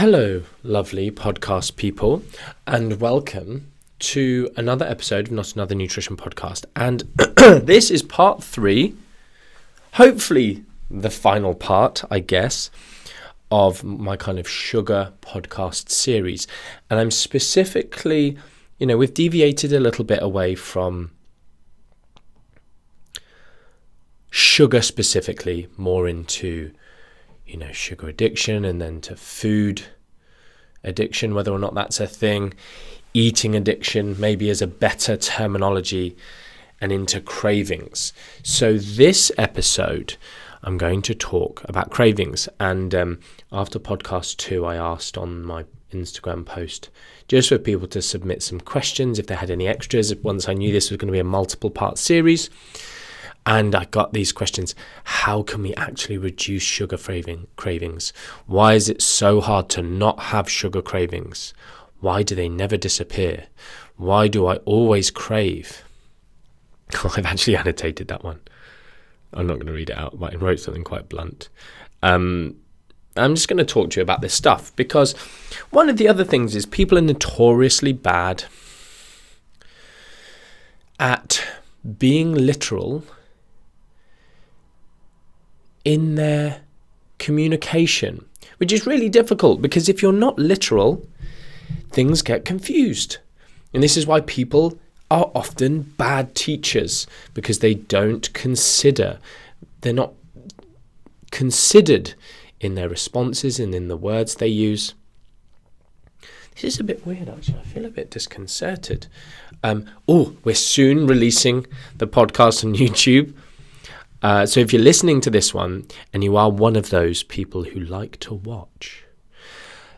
Hello, lovely podcast people, and welcome to another episode of Not Another Nutrition Podcast. And this is part 3, hopefully the final part, I guess, of my kind of sugar podcast series. And I'm specifically, we've deviated a little bit away from sugar specifically, more into sugar addiction, and then to food addiction, whether or not that's a thing, eating addiction maybe as a better terminology, and into cravings. So this episode, I'm going to talk about cravings. And after podcast 2, I asked on my Instagram post just for people to submit some questions if they had any extras, once I knew this was going to be a multiple part series. And I got these questions. How can we actually reduce sugar cravings? Why is it so hard to not have sugar cravings? Why do they never disappear? Why do I always crave? I've actually annotated that one. I'm not going to read it out, but I wrote something quite blunt. I'm just going to talk to you about this stuff, because one of the other things is people are notoriously bad at being literal in their communication, which is really difficult, because if you're not literal, things get confused. And this is why people are often bad teachers, because they're not considered in their responses and in the words they use. This is a bit weird, actually. I feel a bit disconcerted. We're soon releasing the podcast on YouTube. So if you're listening to this one and you are one of those people who like to watch,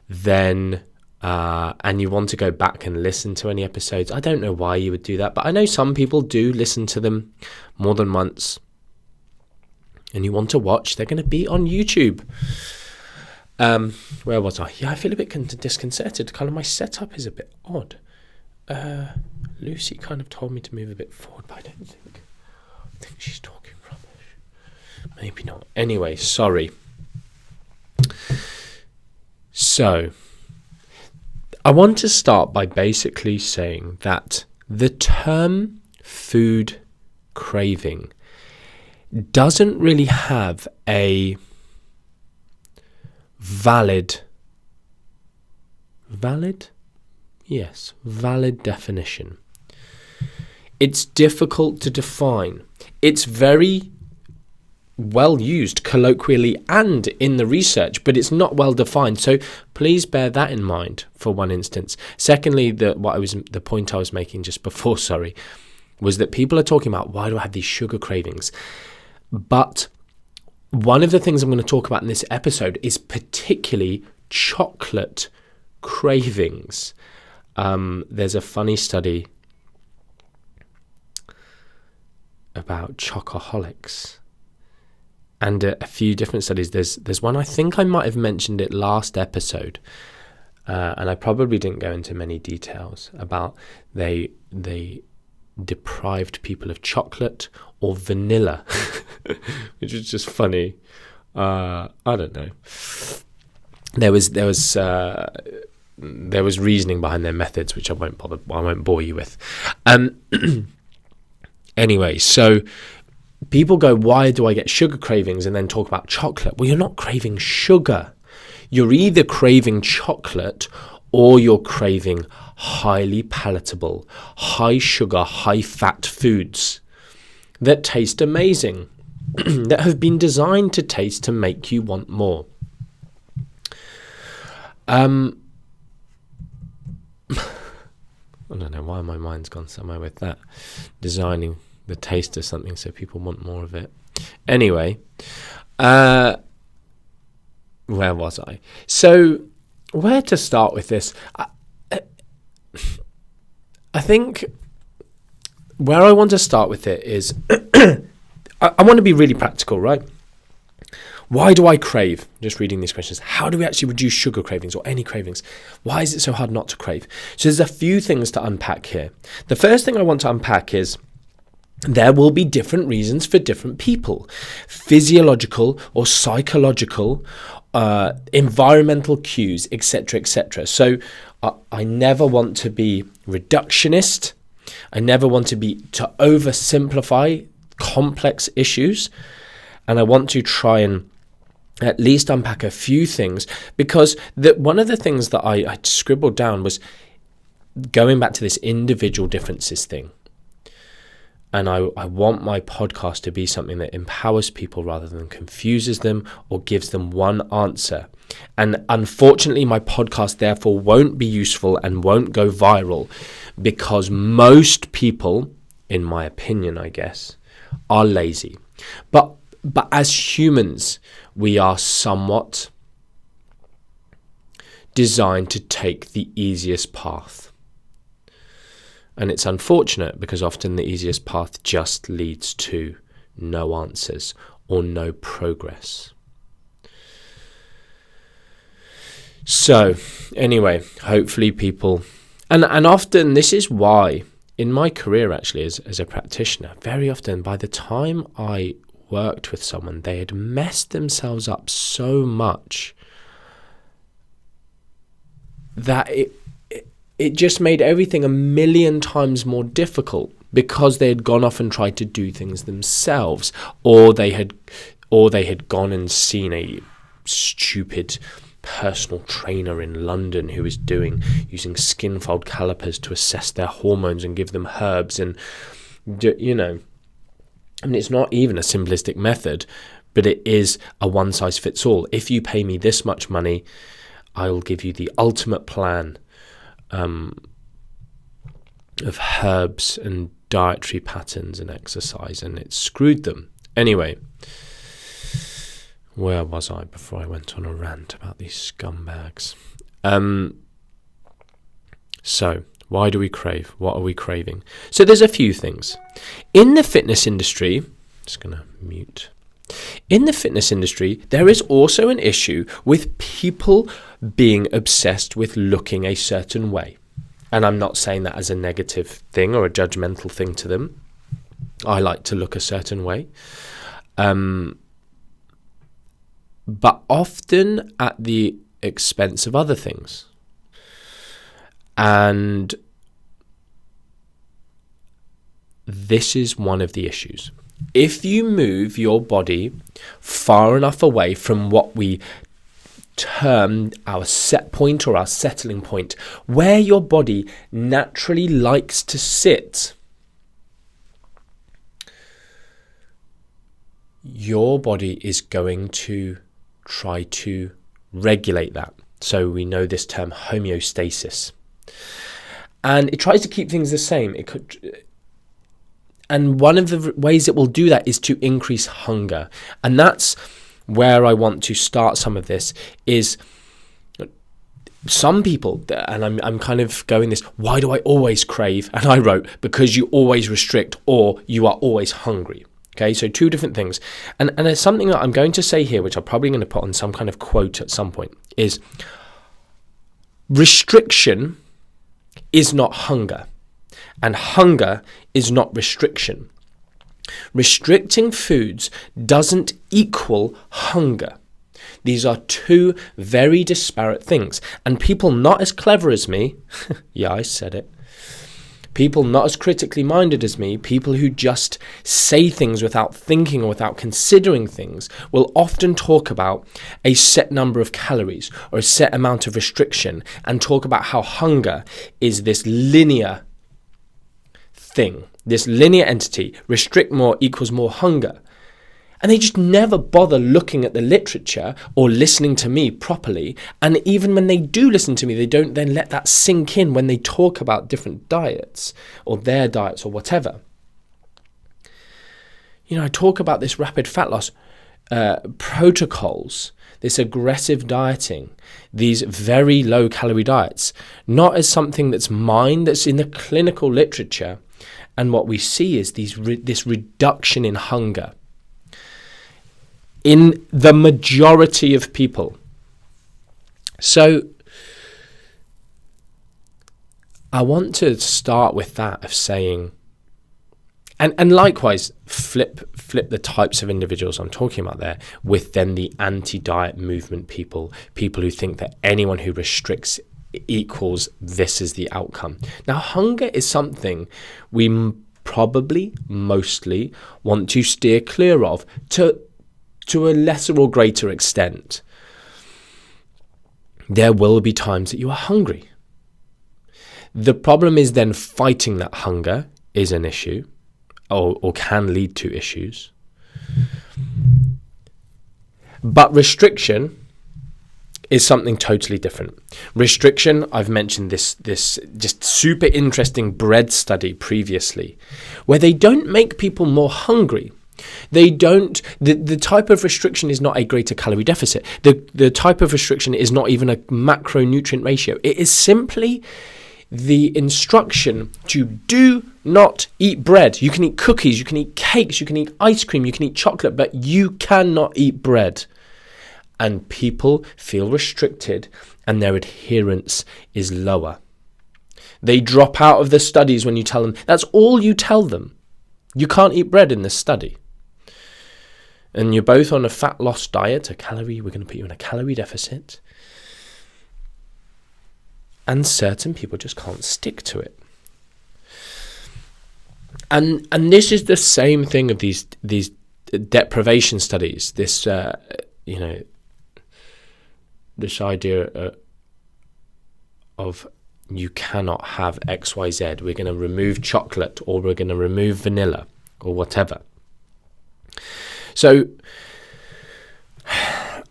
then and you want to go back and listen to any episodes, I don't know why you would do that, but I know some people do listen to them more than once, and you want to watch, they're going to be on YouTube. Where was I? Yeah, I feel a bit disconcerted. Kind of my setup is a bit odd. Lucy kind of told me to move a bit forward, but I think she's talking rubbish. Maybe not. Anyway, sorry. So, I want to start by basically saying that the term food craving doesn't really have a valid definition. It's difficult to define. It's very well used colloquially and in the research, but it's not well defined. So please bear that in mind for one instance. Secondly, the point I was making just before, was that people are talking about, why do I have these sugar cravings? But one of the things I'm going to talk about in this episode is particularly chocolate cravings. There's a funny study about chocoholics, and a few different studies. There's one, I think I might have mentioned it last episode, and I probably didn't go into many details about they deprived people of chocolate or vanilla, which is just funny. I don't know. There was reasoning behind their methods, which I won't bore you with. Anyway, so people go, why do I get sugar cravings, and then talk about chocolate? Well, you're not craving sugar. You're either craving chocolate or you're craving highly palatable, high sugar, high fat foods that taste amazing, that have been designed to taste to make you want more. I don't know why my mind's gone somewhere with that. Designing the taste of something so people want more of it. Anyway, where was I? So, where to start with this? I think where I want to start with it is I want to be really practical, right? Why do I crave? Just reading these questions. How do we actually reduce sugar cravings or any cravings? Why is it so hard not to crave? So there's a few things to unpack here. The first thing I want to unpack is there will be different reasons for different people. Physiological or psychological environmental cues, etc., etc. So I never want to be reductionist. I never want to oversimplify complex issues. And I want to try and at least unpack a few things, because one of the things that I scribbled down was going back to this individual differences thing. And I want my podcast to be something that empowers people rather than confuses them or gives them one answer. And unfortunately, my podcast therefore won't be useful and won't go viral, because most people, in my opinion, I guess, are lazy. But as humans, we are somewhat designed to take the easiest path. And it's unfortunate, because often the easiest path just leads to no answers or no progress. So anyway, hopefully people, and often this is why in my career actually as a practitioner, very often by the time I worked with someone, they had messed themselves up so much that it just made everything a million times more difficult, because they had gone off and tried to do things themselves, or they had gone and seen a stupid personal trainer in London who was using skin fold calipers to assess their hormones and give them herbs, and I mean, it's not even a simplistic method, but it is a one size fits all. If you pay me this much money, I will give you the ultimate plan of herbs and dietary patterns and exercise, and it screwed them. Anyway, where was I before I went on a rant about these scumbags? So, why do we crave? What are we craving? So there's a few things. In the fitness industry, just going to mute. In the fitness industry, there is also an issue with people being obsessed with looking a certain way. And I'm not saying that as a negative thing or a judgmental thing to them. I like to look a certain way. But often at the expense of other things. And this is one of the issues. If you move your body far enough away from what we term our set point or our settling point, where your body naturally likes to sit, your body is going to try to regulate that. So we know this term homeostasis. And it tries to keep things the same. And one of the ways it will do that is to increase hunger. And that's where I want to start some of this, is some people, and I'm kind of going this, why do I always crave? And I wrote, because you always restrict or you are always hungry. Okay, so two different things. And it's something that I'm going to say here, which I'm probably going to put on some kind of quote at some point, is restriction is not hunger, and hunger is not restriction. Restricting foods doesn't equal hunger. These are two very disparate things. And people not as clever as me, yeah, I said it, people not as critically minded as me, people who just say things without thinking or without considering things, will often talk about a set number of calories or a set amount of restriction, and talk about how hunger is this linear thing, this linear entity. Restrict more equals more hunger. And they just never bother looking at the literature or listening to me properly. And even when they do listen to me, they don't then let that sink in when they talk about different diets or their diets or whatever. You know, I talk about this rapid fat loss protocols, this aggressive dieting, these very low calorie diets, not as something that's mine, that's in the clinical literature. And what we see is this reduction in hunger in the majority of people. So I want to start with that, of saying, And likewise, flip the types of individuals I'm talking about there with then the anti-diet movement people who think that anyone who restricts equals this is the outcome. Now, hunger is something we probably mostly want to steer clear of to a lesser or greater extent. There will be times that you are hungry. The problem is then fighting that hunger is an issue, or can lead to issues. But restriction is something totally different. Restriction, I've mentioned this just super interesting bread study previously, where they don't make people more hungry. They don't, the type of restriction is not a greater calorie deficit. The type of restriction is not even a macronutrient ratio. It is simply the instruction to do not eat bread. You can eat cookies, you can eat cakes, you can eat ice cream, you can eat chocolate, but you cannot eat bread. And people feel restricted and their adherence is lower. They drop out of the studies when you tell them, that's all you tell them. You can't eat bread in this study. And you're both on a fat loss diet, we're going to put you in a calorie deficit. And certain people just can't stick to it. And this is the same thing of these deprivation studies, this idea of you cannot have XYZ. We're going to remove chocolate, or we're going to remove vanilla, or whatever. So I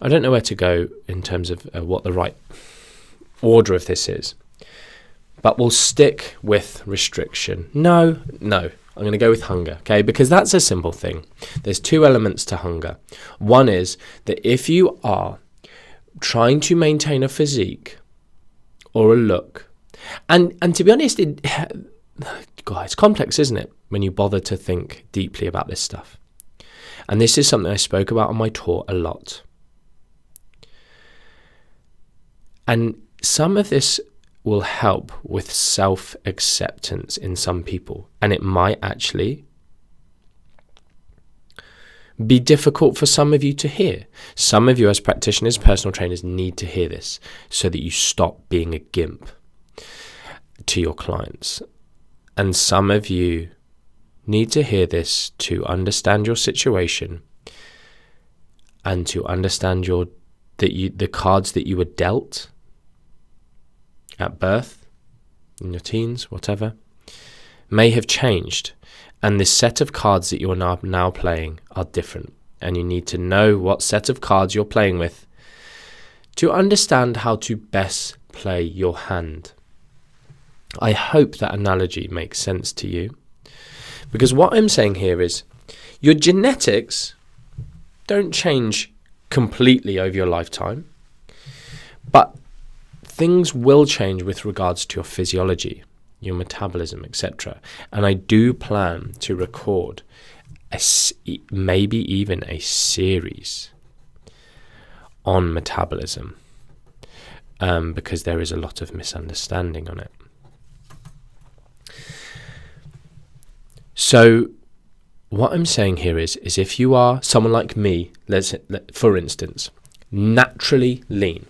don't know where to go in terms of what the right order of this is, but we'll stick with restriction. No, I'm going to go with hunger, okay? Because that's a simple thing. There's two elements to hunger. One is that if you are trying to maintain a physique or a look, and to be honest, it's complex, isn't it, when you bother to think deeply about this stuff. And this is something I spoke about on my tour a lot. And some of this will help with self-acceptance in some people. And it might actually be difficult for some of you to hear. Some of you as practitioners, personal trainers, need to hear this so that you stop being a gimp to your clients. And some of you need to hear this to understand your situation and to understand the cards that you were dealt at birth, in your teens, whatever, may have changed. And this set of cards that you're now playing are different. And you need to know what set of cards you're playing with to understand how to best play your hand. I hope that analogy makes sense to you. Because what I'm saying here is your genetics don't change completely over your lifetime, but things will change with regards to your physiology, your metabolism, etc. And I do plan to record maybe even a series on metabolism because there is a lot of misunderstanding on it. So what I'm saying here is if you are someone like me, for instance, naturally lean.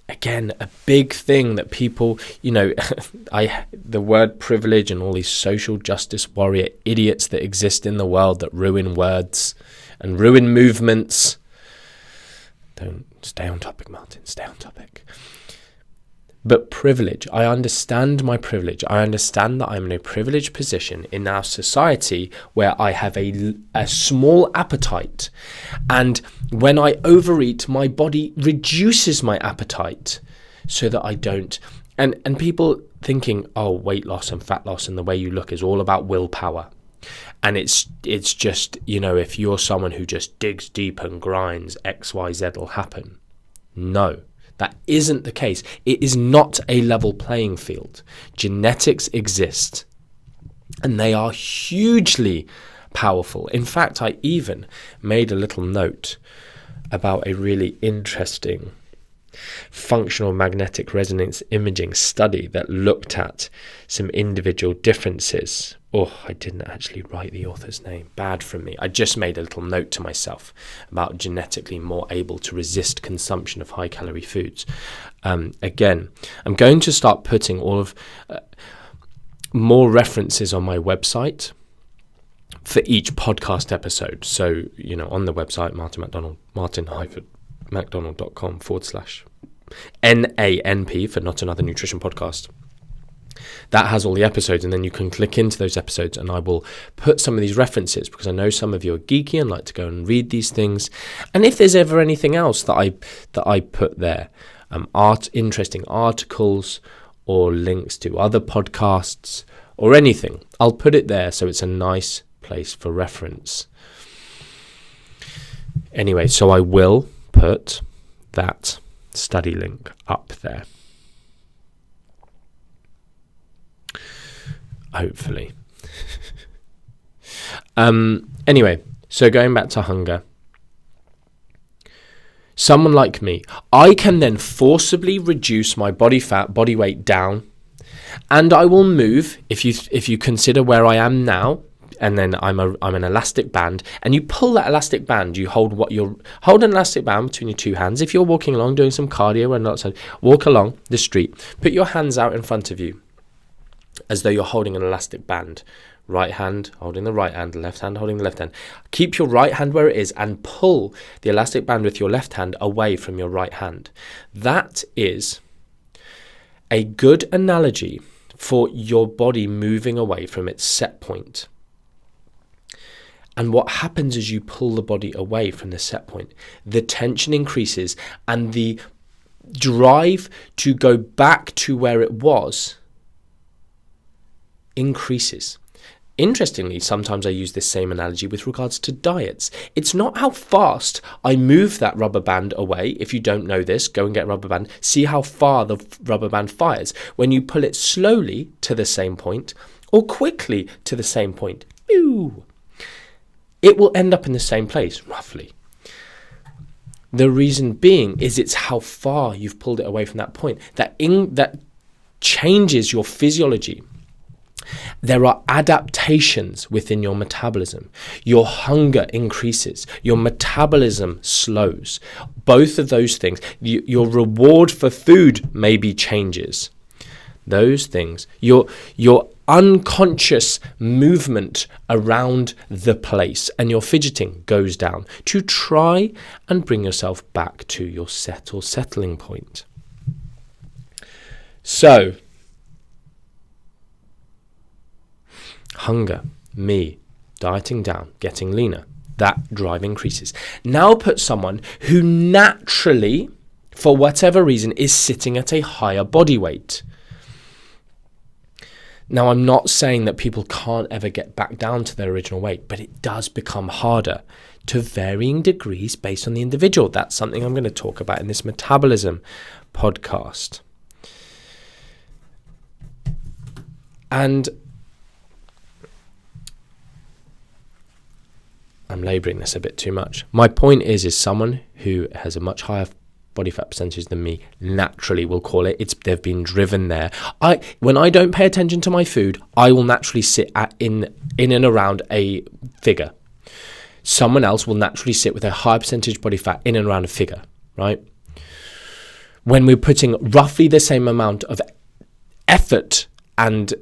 Again, a big thing that people, the word privilege and all these social justice warrior idiots that exist in the world that ruin words and ruin movements. Don't stay on topic, Martin, stay on topic. But privilege, I understand my privilege. I understand that I'm in a privileged position in our society where I have a small appetite. And when I overeat, my body reduces my appetite so that I don't. And people thinking, oh, weight loss and fat loss and the way you look is all about willpower. And it's just, if you're someone who just digs deep and grinds, X, Y, Z will happen. No. That isn't the case. It is not a level playing field. Genetics exist, and they are hugely powerful. In fact, I even made a little note about a really interesting functional magnetic resonance imaging study that looked at some individual differences. Oh, I didn't actually write the author's name. Bad from me. I just made a little note to myself about genetically more able to resist consumption of high-calorie foods. Again, I'm going to start putting all of more references on my website for each podcast episode. So, on the website, martin-macdonald.com/NANP for Not Another Nutrition Podcast. That has all the episodes, and then you can click into those episodes, and I will put some of these references because I know some of you are geeky and like to go and read these things. And if there's ever anything else that I put there, interesting articles or links to other podcasts or anything, I'll put it there so it's a nice place for reference. Anyway, so I will put that study link up there. Hopefully. Anyway, so going back to hunger. Someone like me, I can then forcibly reduce my body fat, body weight down, and I will move, if you consider where I am now, and then I'm an elastic band, and you pull that elastic band, hold an elastic band between your two hands. If you're walking along doing some cardio and outside, walk along the street, put your hands out in front of you as though you're holding an elastic band. Right hand holding the right hand, left hand holding the left hand. Keep your right hand where it is and pull the elastic band with your left hand away from your right hand. That is a good analogy for your body moving away from its set point. And what happens as you pull the body away from the set point? The tension increases and the drive to go back to where it was increases. Interestingly, sometimes I use this same analogy with regards to diets. It's not how fast I move that rubber band away. If you don't know this, go and get a rubber band. See how far the rubber band fires. When you pull it slowly to the same point or quickly to the same point, it will end up in the same place, roughly. The reason being is it's how far you've pulled it away from that point. That changes your physiology. There are adaptations within your metabolism. Your hunger increases. Your metabolism slows. Both of those things. Your reward for food maybe changes. Those things. Your unconscious movement around the place and your fidgeting goes down to try and bring yourself back to your settling point. So, hunger, me, dieting down, getting leaner, that drive increases. Now put someone who naturally, for whatever reason, is sitting at a higher body weight. Now, I'm not saying that people can't ever get back down to their original weight, but it does become harder to varying degrees based on the individual. That's something I'm going to talk about in this metabolism podcast. And I'm labouring this a bit too much. My point is someone who has a much higher body fat percentage than me naturally will call it. They've been driven there. When I don't pay attention to my food, I will naturally sit in and around a figure. Someone else will naturally sit with a higher percentage body fat in and around a figure, right? When we're putting roughly the same amount of effort and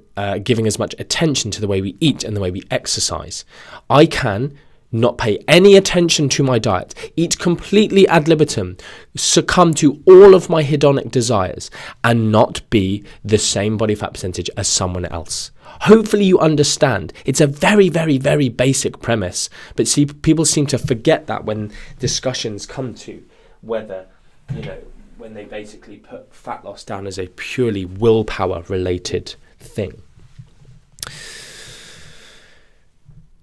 giving as much attention to the way we eat and the way we exercise, I can not pay any attention to my diet, eat completely ad libitum, succumb to all of my hedonic desires, and not be the same body fat percentage as someone else. Hopefully you understand. It's a very, very, very basic premise, but see, people seem to forget that when discussions come to whether, when they basically put fat loss down as a purely willpower related thing.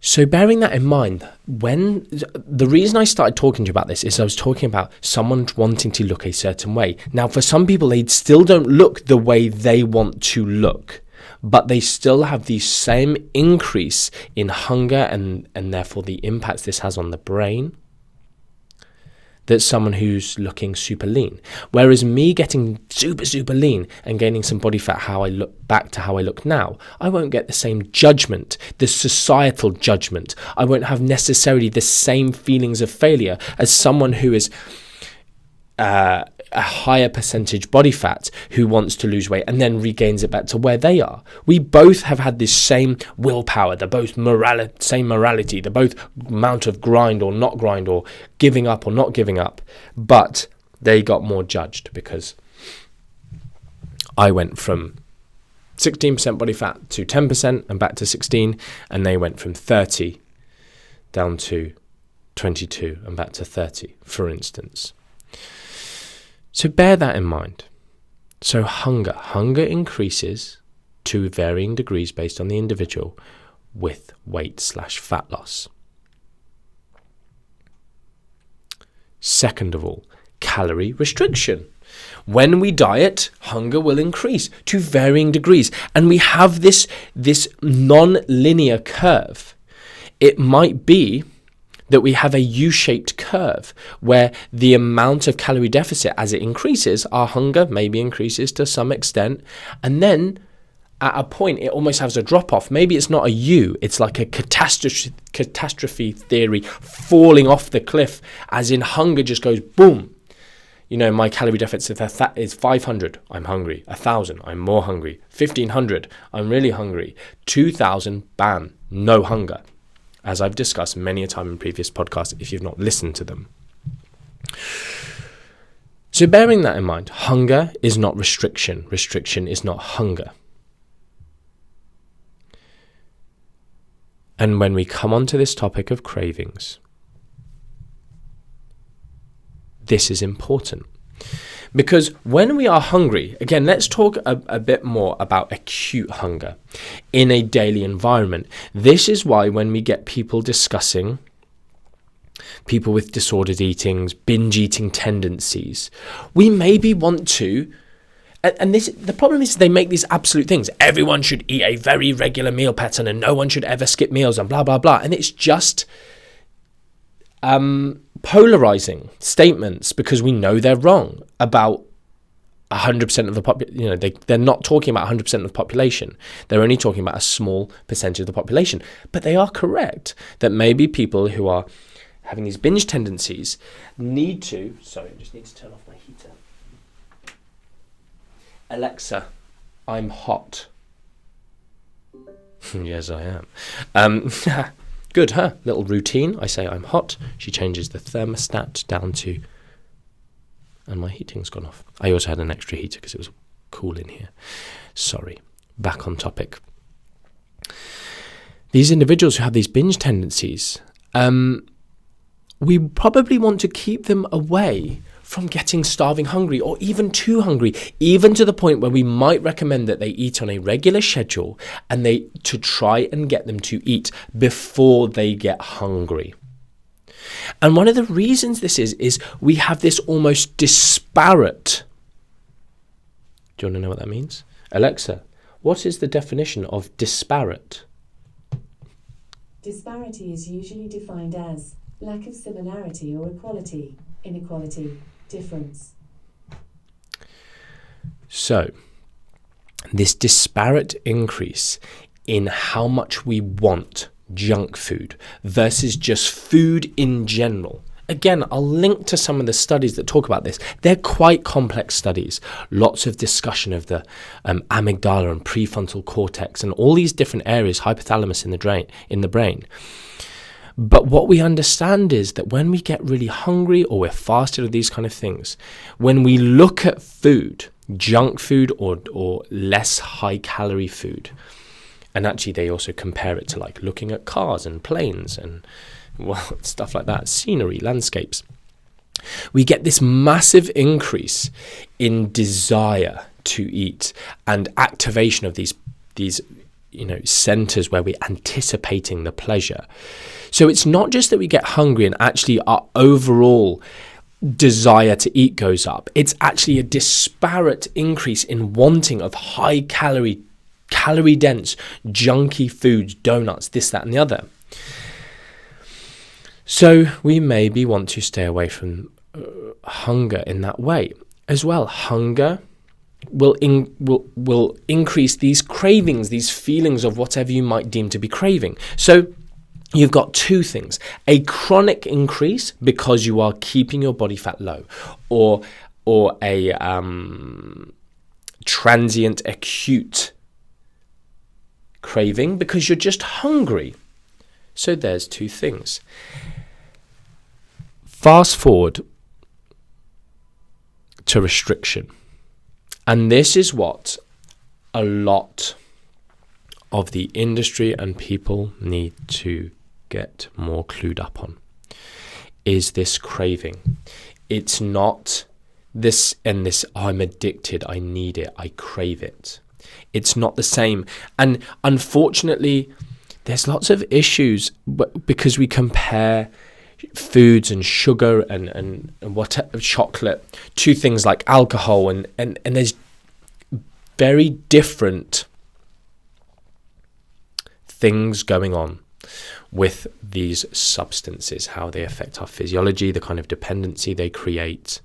So bearing that in mind, the reason I started talking to you about this is I was talking about someone wanting to look a certain way. Now, for some people, they still don't look the way they want to look, but they still have the same increase in hunger and therefore the impacts this has on the brain. that's someone who's looking super lean. Whereas me getting super, super lean and gaining some body fat, how I look back to how I look now, I won't get the same judgment, the societal judgment. I won't have necessarily the same feelings of failure as someone who is a higher percentage body fat who wants to lose weight and then regains it back to where they are. We both have had this same willpower, they're both same morality, they're both amount of grind or not grind, or giving up or not giving up, but they got more judged because I went from 16% body fat to 10% and back to 16, and they went from 30 down to 22 and back to 30, for instance. So bear that in mind. So hunger increases to varying degrees based on the individual with weight/fat loss. Second of all, calorie restriction. When we diet, hunger will increase to varying degrees, and we have this non-linear curve. It might be that we have a U-shaped curve where the amount of calorie deficit, as it increases, our hunger maybe increases to some extent, and then at a point it almost has a drop-off. Maybe it's not a U, it's like a catastrophe theory falling off the cliff, as in hunger just goes boom. You know, my calorie deficit is 500, I'm hungry. 1,000, I'm more hungry. 1,500, I'm really hungry. 2,000, bam, no hunger. As I've discussed many a time in previous podcasts, if you've not listened to them. So bearing that in mind, hunger is not restriction. Restriction is not hunger. And when we come onto this topic of cravings, this is important. Because when we are hungry, again, let's talk a bit more about acute hunger in a daily environment. This is why when we get people discussing people with disordered eatings, binge eating tendencies, we maybe want to, and the problem is they make these absolute things. Everyone should eat a very regular meal pattern and no one should ever skip meals and blah, blah, blah. And it's just polarizing statements because we know they're wrong about 100% of the population. You know, they're not talking about 100% of the population. They're only talking about a small percentage of the population. But they are correct that maybe people who are having these binge tendencies need to... Sorry, I just need to turn off my heater. Alexa, I'm hot. Yes, I am. Good, huh? Little routine. I say I'm hot. She changes the thermostat down to... And my heating's gone off. I also had an extra heater because it was cool in here. Sorry. Back on topic. These individuals who have these binge tendencies, we probably want to keep them away from getting starving hungry or even too hungry, even to the point where we might recommend that they eat on a regular schedule and to try and get them to eat before they get hungry. And one of the reasons this is we have this almost disparate... Do you want to know what that means? Alexa, what is the definition of disparate? Disparity is usually defined as lack of similarity or equality, inequality, difference. So, this disparate increase in how much we want junk food versus just food in general. Again, I'll link to some of the studies that talk about this. They're quite complex studies. Lots of discussion of the amygdala and prefrontal cortex and all these different areas, hypothalamus in the brain. But what we understand is that when we get really hungry or we're fasted or these kind of things, when we look at food, junk food or less high calorie food, and actually they also compare it to like looking at cars and planes and stuff like that, scenery, landscapes, we get this massive increase in desire to eat and activation of these centers where we're anticipating the pleasure. So it's not just that we get hungry and actually our overall desire to eat goes up. It's actually a disparate increase in wanting of high calorie dense, junky foods, donuts, this, that, and the other. So we maybe want to stay away from hunger in that way as well. Hunger will increase these cravings, these feelings of whatever you might deem to be craving. So you've got two things: a chronic increase because you are keeping your body fat low, or a transient acute craving because you're just hungry. So there's two things. Fast forward to restriction. And this is what a lot of the industry and people need to get more clued up on, is this craving. It's not this, I'm addicted, I need it, I crave it. It's not the same. And unfortunately, there's lots of issues because we compare foods and sugar and whatever, chocolate, to things like alcohol, and there's very different things going on with these substances, how they affect our physiology, the kind of dependency they create,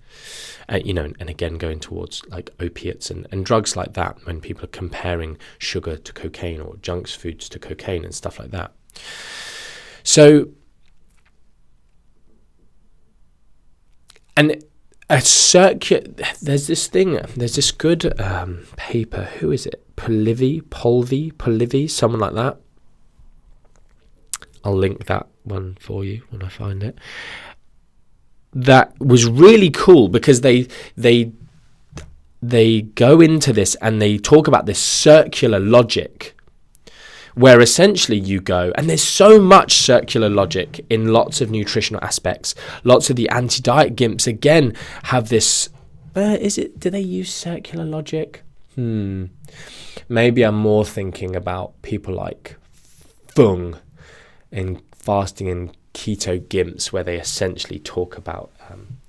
and again going towards like opiates and drugs like that, when people are comparing sugar to cocaine or junk foods to cocaine and stuff like that. So, and there's this good paper, who is it? Polivy, someone like that. I'll link that one for you when I find it. That was really cool because they go into this and they talk about this circular logic, where essentially you go, and there's so much circular logic in lots of nutritional aspects. Lots of the anti-diet gimps again have this. Do they use circular logic? Maybe I'm more thinking about people like Fung in fasting and keto gimps, where they essentially talk about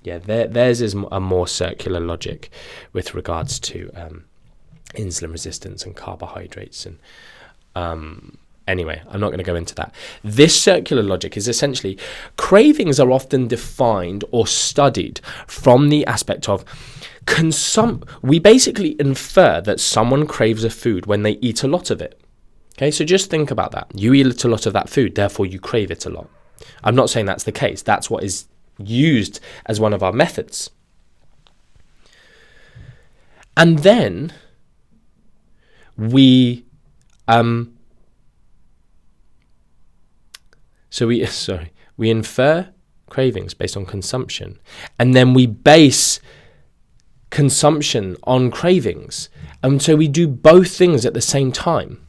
theirs is a more circular logic with regards to insulin resistance and carbohydrates. And anyway, I'm not going to go into that. This circular logic is essentially, cravings are often defined or studied from the aspect of we basically infer that someone craves a food when they eat a lot of it. Okay, so just think about that. You eat a lot of that food, therefore you crave it a lot. I'm not saying that's the case. That's what is used as one of our methods. And then we infer cravings based on consumption, and then we base consumption on cravings. And so we do both things at the same time.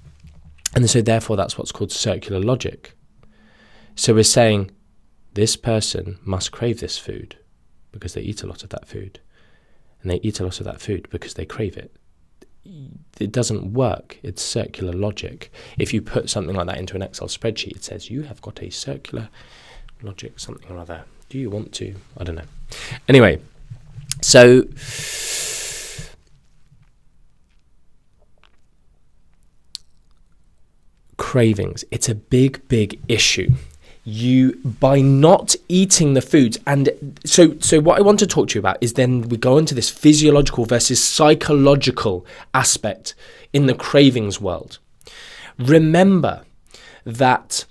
And so therefore that's what's called circular logic. So we're saying this person must crave this food because they eat a lot of that food. And they eat a lot of that food because they crave it. It doesn't work. It's circular logic. If you put something like that into an Excel spreadsheet, it says you have got a circular logic, something or other. Do you want to? I don't know. Anyway, so cravings, it's a big issue. You, by not eating the foods, and so what I want to talk to you about is then we go into this physiological versus psychological aspect in the cravings world. Remember that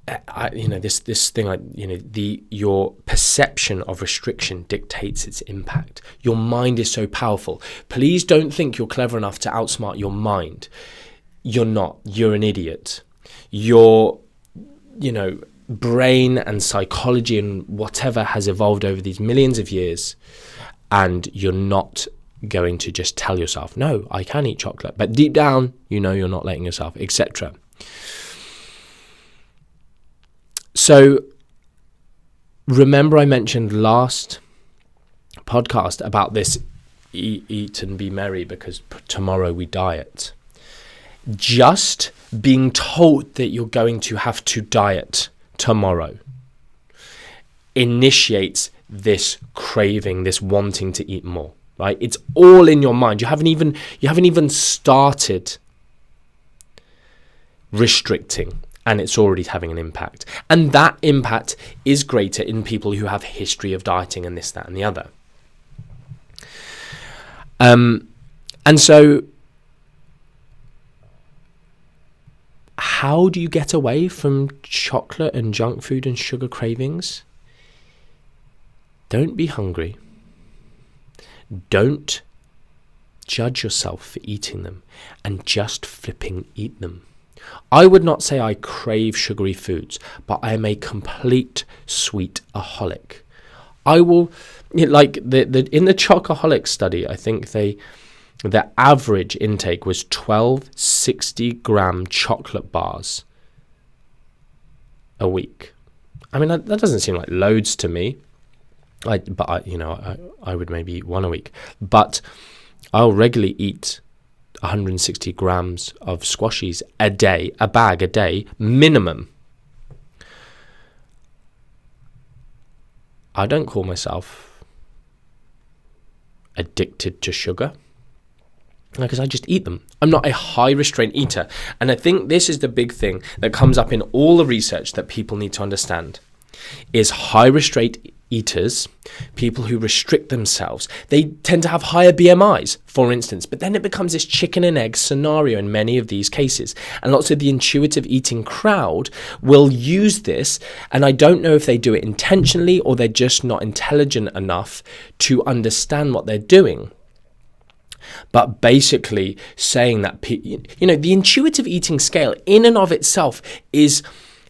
this thing, your perception of restriction dictates its impact. Your mind is so powerful. Please don't think you're clever enough to outsmart your mind. You're not. You're an idiot. Your brain and psychology and whatever has evolved over these millions of years, and you're not going to just tell yourself, no, I can eat chocolate, but deep down, you're not letting yourself, etc. So remember I mentioned last podcast about this eat and be merry because tomorrow we diet. Just being told that you're going to have to diet tomorrow initiates this craving, this wanting to eat more, right? It's all in your mind. You haven't even started restricting, and it's already having an impact. And that impact is greater in people who have a history of dieting and this, that, and the other. And so how do you get away from chocolate and junk food and sugar cravings? Don't be hungry. Don't judge yourself for eating them, and just flipping eat them. I would not say I crave sugary foods, but I am a complete sweetaholic. I will, like in the Chocoholic study, I think the average intake was 12 60-gram chocolate bars a week. I mean, that doesn't seem like loads to me. I would maybe eat one a week, but I'll regularly eat 160 grams of squashies a day, a bag a day, minimum. I don't call myself addicted to sugar, because I just eat them. I'm not a high restraint eater. And I think this is the big thing that comes up in all the research that people need to understand, is high restraint eaters, people who restrict themselves, they tend to have higher BMIs, for instance, but then it becomes this chicken and egg scenario in many of these cases. And lots of the intuitive eating crowd will use this, and I don't know if they do it intentionally or they're just not intelligent enough to understand what they're doing. But basically saying that, the intuitive eating scale in and of itself is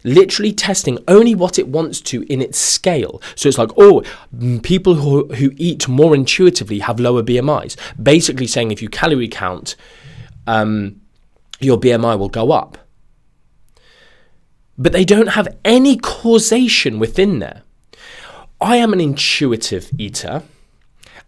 literally testing only what it wants to in its scale. So it's like, people who eat more intuitively have lower BMIs. Basically saying if you calorie count, your BMI will go up. But they don't have any causation within there. I am an intuitive eater,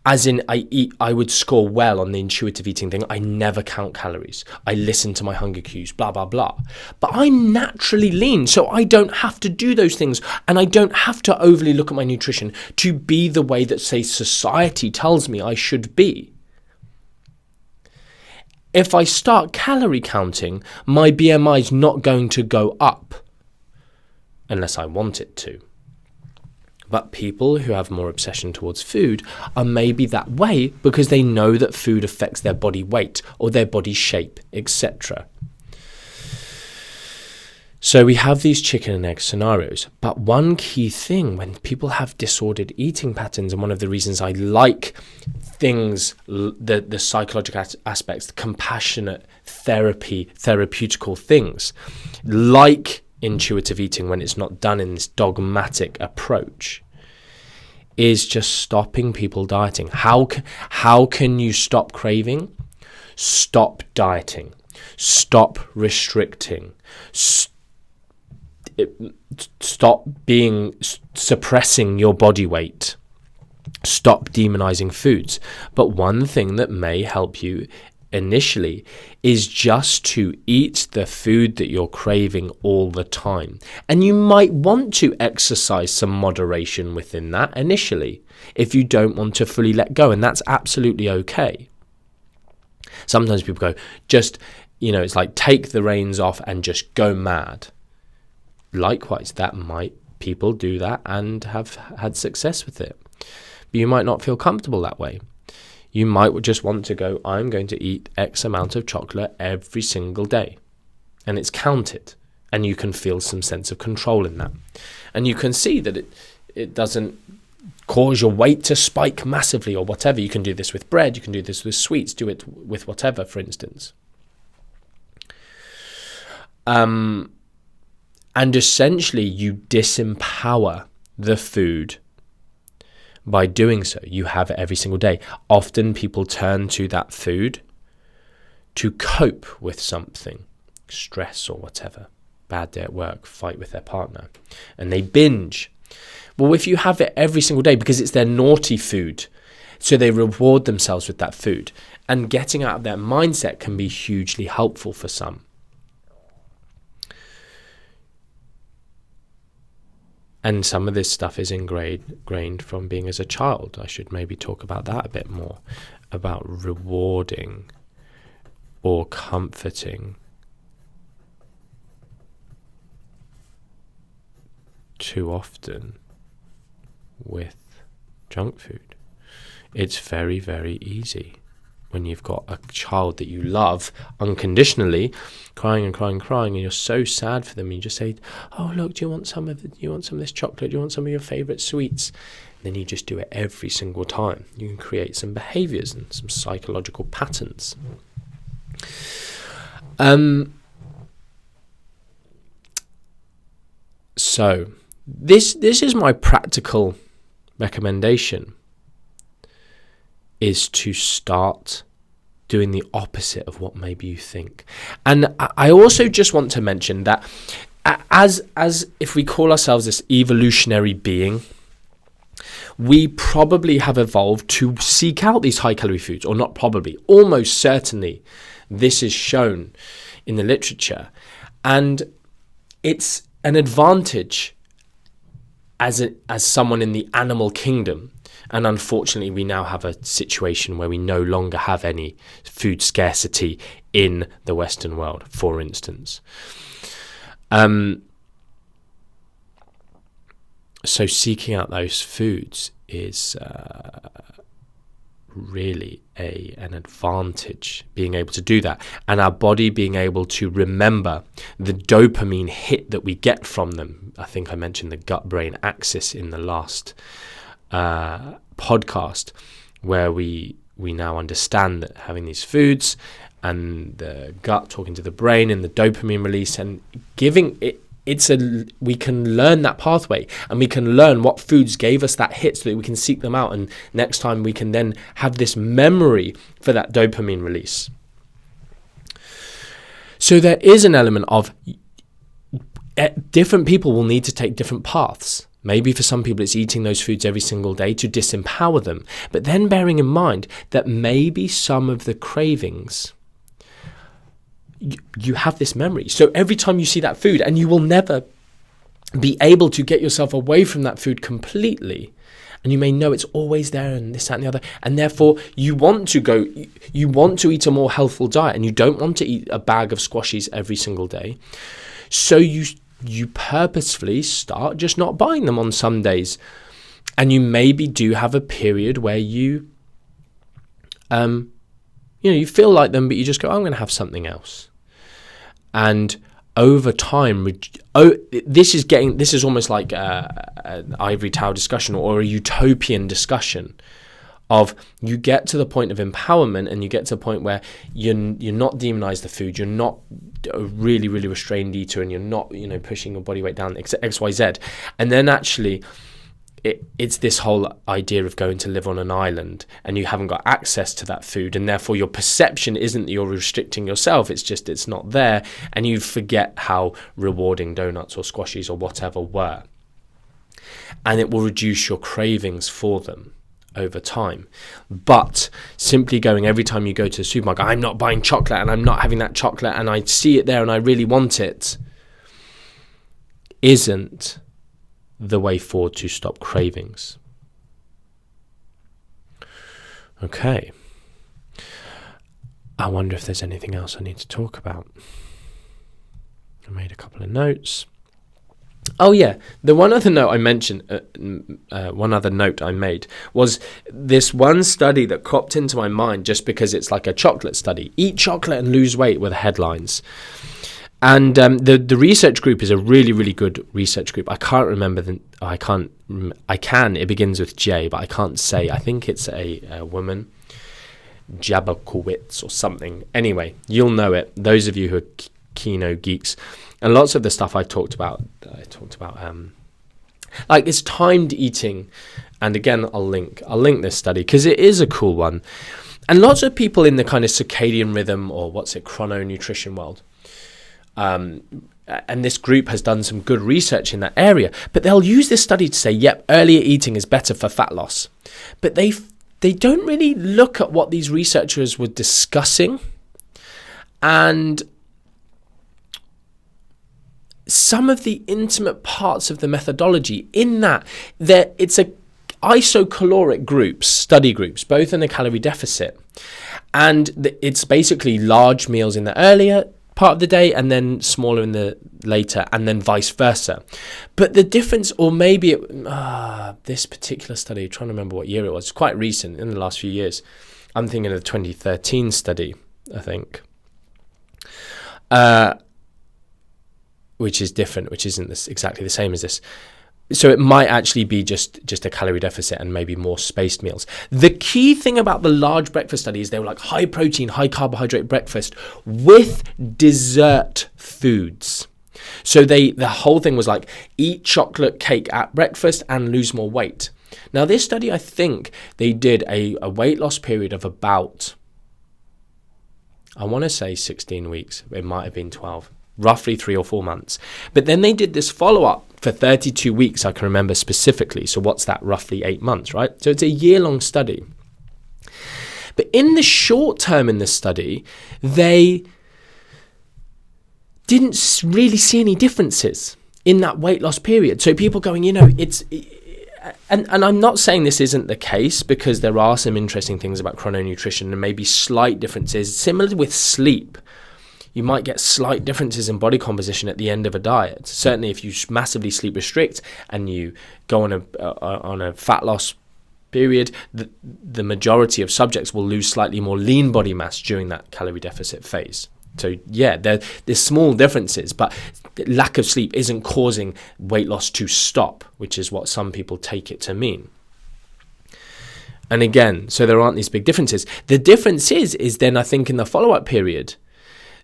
as in I would score well on the intuitive eating thing. I never count calories. I listen to my hunger cues, blah, blah, blah. But I'm naturally lean, so I don't have to do those things. And I don't have to overly look at my nutrition to be the way that, say, society tells me I should be. If I start calorie counting, my BMI is not going to go up unless I want it to. But people who have more obsession towards food are maybe that way because they know that food affects their body weight or their body shape, etc. So we have these chicken and egg scenarios. But one key thing when people have disordered eating patterns, and one of the reasons I like things, the psychological aspects, the compassionate therapy, therapeutical things, like intuitive eating when it's not done in this dogmatic approach, is just stopping people dieting. How can you stop craving? Stop dieting. Stop restricting. Stop suppressing your body weight. Stop demonizing foods. But one thing that may help you initially is just to eat the food that you're craving all the time. And you might want to exercise some moderation within that initially if you don't want to fully let go, and that's absolutely okay. Sometimes people go, it's like take the reins off and just go mad. Likewise, people do that and have had success with it. But you might not feel comfortable that way. You might just want to go, I'm going to eat X amount of chocolate every single day. And it's counted. And you can feel some sense of control in that. And you can see that it doesn't cause your weight to spike massively or whatever. You can do this with bread. You can do this with sweets. Do it with whatever, for instance. And essentially, you disempower the food. By doing so, you have it every single day. Often people turn to that food to cope with something, stress or whatever, bad day at work, fight with their partner, and they binge. Well, if you have it every single day because it's their naughty food, so they reward themselves with that food, and getting out of their mindset can be hugely helpful for some. And some of this stuff is ingrained from being as a child. I should maybe talk about that a bit more, about rewarding or comforting too often with junk food. It's very, very easy when you've got a child that you love unconditionally, crying and crying and crying, and you're so sad for them. You just say, "Oh, look, do you want some of this chocolate? Do you want some of your favourite sweets?" And then you just do it every single time. You can create some behaviours and some psychological patterns. So this is my practical recommendation, is to start doing the opposite of what maybe you think. And I also just want to mention that as if we call ourselves this evolutionary being, we probably have evolved to seek out these high calorie foods, or not probably, almost certainly this is shown in the literature. And it's an advantage as someone in the animal kingdom. And unfortunately, we now have a situation where we no longer have any food scarcity in the Western world, for instance. So seeking out those foods is really an advantage, being able to do that, and our body being able to remember the dopamine hit that we get from them. I think I mentioned the gut-brain axis in the last podcast, where we now understand that having these foods and the gut talking to the brain and the dopamine release and giving it, we can learn that pathway, and we can learn what foods gave us that hit so that we can seek them out, and next time we can then have this memory for that dopamine release. So there is an element of different people will need to take different paths. Maybe for some people it's eating those foods every single day to disempower them, but then bearing in mind that maybe some of the cravings, you have this memory. So every time you see that food, and you will never be able to get yourself away from that food completely, and you may know it's always there and this, that and the other, and therefore you want to eat a more healthful diet, and you don't want to eat a bag of squashies every single day. So you purposefully start just not buying them on some days, and you maybe do have a period where you feel like them, but you just go, I'm going to have something else. And over time, this is almost like an ivory tower discussion, or a utopian discussion of, you get to the point of empowerment, and you get to a point where you're not demonize the food, you're not a really, really restrained eater, and you're not, pushing your body weight down, X, Y, Z. And then actually, it's this whole idea of going to live on an island, and you haven't got access to that food, and therefore your perception isn't that you're restricting yourself, it's just it's not there, and you forget how rewarding donuts or squashies or whatever were. And it will reduce your cravings for them over time. But simply going every time you go to the supermarket, I'm not buying chocolate, and I'm not having that chocolate, and I see it there and I really want it, isn't the way forward to stop cravings. Okay. I wonder if there's anything else I need to talk about. I made a couple of notes. Oh yeah, the one other note I mentioned, one other note I made was this one study that cropped into my mind just because it's like a chocolate study. Eat chocolate and lose weight were the headlines. And the research group is a really, really good research group. I can't remember it begins with J, but I can't say. I think it's a woman, Jabakowitz or something. Anyway, you'll know it, those of you who are Kino geeks. And lots of the stuff I talked about like it's timed eating. And again, I'll link this study because it is a cool one. And lots of people in the kind of circadian rhythm, or chrononutrition world, and this group has done some good research in that area, but they'll use this study to say, yep, earlier eating is better for fat loss. But they don't really look at what these researchers were discussing, and some of the intimate parts of the methodology in that it's a isocaloric study groups, both in a calorie deficit, and it's basically large meals in the earlier part of the day and then smaller in the later, and then vice versa. But the difference, or maybe this particular study, I'm trying to remember what year it was, quite recent, in the last few years. I'm thinking of the 2013 study, I think, which is different, which isn't exactly the same as this. So it might actually be just a calorie deficit and maybe more spaced meals. The key thing about the large breakfast study is they were like high protein, high carbohydrate breakfast with dessert foods. So the whole thing was like eat chocolate cake at breakfast and lose more weight. Now this study, I think they did a weight loss period of about, I want to say 16 weeks. It might have been 12. Roughly 3 or 4 months. But then they did this follow-up for 32 weeks, I can remember specifically. So what's that? Roughly 8 months, right? So it's a year-long study. But in the short term in this study, they didn't really see any differences in that weight loss period. So people going, and I'm not saying this isn't the case, because there are some interesting things about chrononutrition and maybe slight differences, similar with sleep. You might get slight differences in body composition at the end of a diet. Certainly if you massively sleep restrict and you go on a fat loss period, the majority of subjects will lose slightly more lean body mass during that calorie deficit phase. So yeah, there's small differences, but lack of sleep isn't causing weight loss to stop, which is what some people take it to mean. And again, so there aren't these big differences. The difference is then I think in the follow-up period,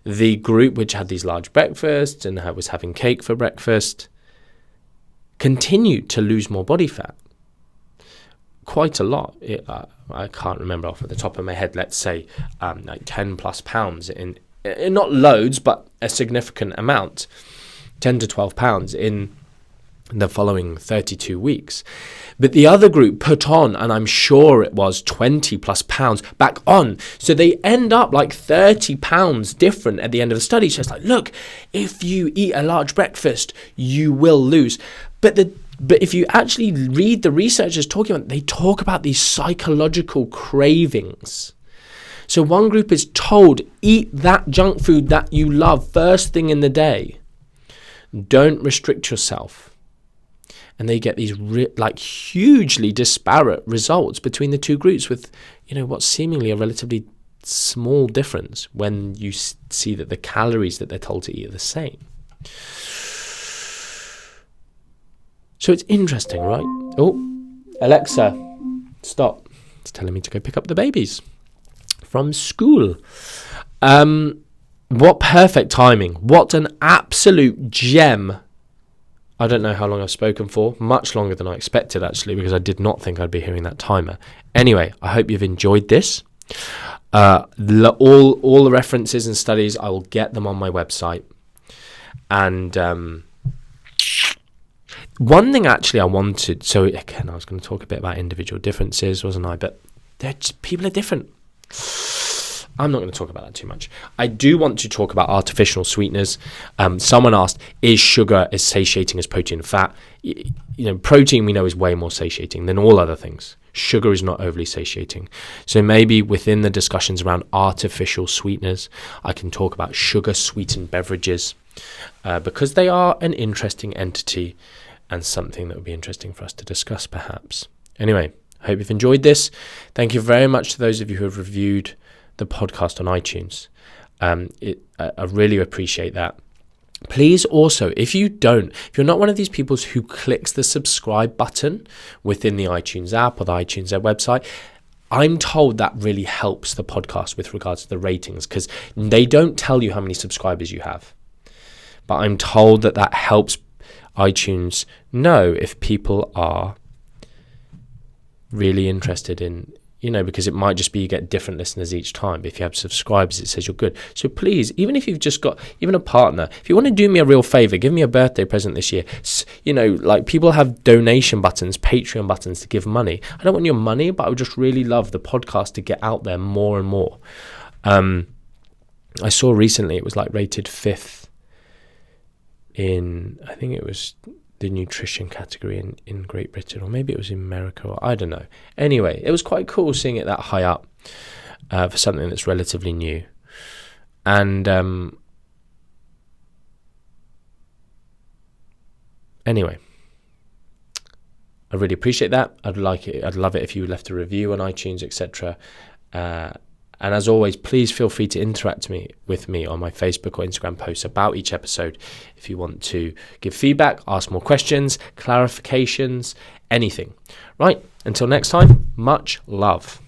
the group which had these large breakfasts and was having cake for breakfast continued to lose more body fat. Quite a lot. I can't remember off the top of my head, let's say like 10 plus pounds in not loads, but a significant amount, 10 to 12 pounds in the following 32 weeks. But the other group put on, and I'm sure it was 20 plus pounds back on. So they end up like 30 pounds different at the end of the study. So it's like, look, if you eat a large breakfast, you will lose. But if you actually read the researchers talking about, they talk about these psychological cravings. So one group is told, eat that junk food that you love first thing in the day. Don't restrict yourself. And they get these hugely disparate results between the two groups with, what's seemingly a relatively small difference when you see that the calories that they're told to eat are the same. So it's interesting, right? Oh, Alexa, stop. It's telling me to go pick up the babies from school. What perfect timing. What an absolute gem. I don't know how long I've spoken for. Much longer than I expected, actually, because I did not think I'd be hearing that timer. Anyway, I hope you've enjoyed this. All the references and studies, I will get them on my website. And one thing actually I wanted, so again, I was going to talk a bit about individual differences, wasn't I? But people are different. I'm not going to talk about that too much. I do want to talk about artificial sweeteners. Someone asked, is sugar as satiating as protein and fat? Protein we know is way more satiating than all other things. Sugar is not overly satiating. So maybe within the discussions around artificial sweeteners, I can talk about sugar-sweetened beverages because they are an interesting entity and something that would be interesting for us to discuss perhaps. Anyway, I hope you've enjoyed this. Thank you very much to those of you who have reviewed the podcast on iTunes. I really appreciate that. Please also, if you're not one of these people who clicks the subscribe button within the iTunes app or the iTunes website, I'm told that really helps the podcast with regards to the ratings, because they don't tell you how many subscribers you have. But I'm told that helps iTunes know if people are really interested in, because it might just be you get different listeners each time. But if you have subscribers, it says you're good. So please, even if you've just got even a partner, if you want to do me a real favor, give me a birthday present this year. Like people have donation buttons, Patreon buttons to give money. I don't want your money, but I would just really love the podcast to get out there more and more. I saw recently it was rated 5th in, I think it was the nutrition category in Great Britain, or maybe it was in America, or I don't know. Anyway, it was quite cool seeing it that high up for something that's relatively new. And Anyway, I really appreciate that. I'd love it if you left a review on iTunes, etc. And as always, please feel free to interact with me on my Facebook or Instagram posts about each episode. If you want to give feedback, ask more questions, clarifications, anything. Right, until next time, much love.